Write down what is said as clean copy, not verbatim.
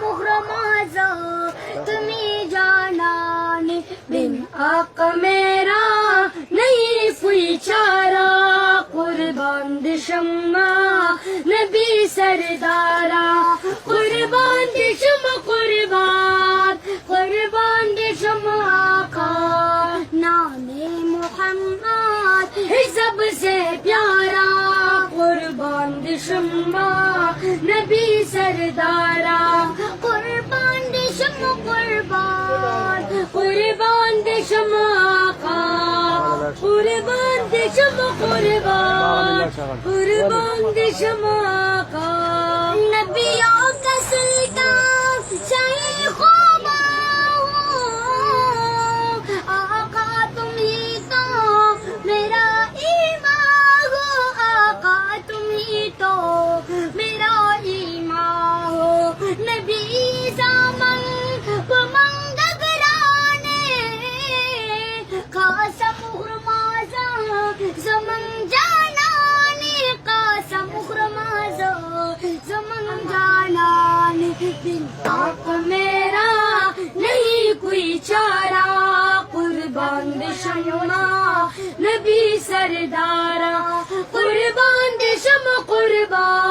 मुहर माझा तुम्ही जानाने बिन आका मेरा नहीं कोई चारा कुर्बान दे शम्मा नबी सरदारा कुर्बान दे शम्मा कुर्बान दे शम्मा आका नामे मोहम्मद है सबसे प्यारा कुर्बान दे शम्मा नबी सरदारा कुर्बान दे शम्मा कुर्बान दे शम्मा आका कुर्बान दे शम्मा कुर्बान दे शम्मा आका नबियों का सुल्तान शाही ख्वाबा आका तुम ही तो मेरा ईमान हो आका तुम ही तो मेरा ईमान हो नबी ज़ामन को मंगगराने कासम हुरमाज़ा ज़मन जानाने कासम हुरमाज़ा ज़मन जानाने बिन आका मेरा नहीं कोई चारा कुर्बान दे शम्मा नबी सरदारा कुर्बान दे शम्मा कुर्बान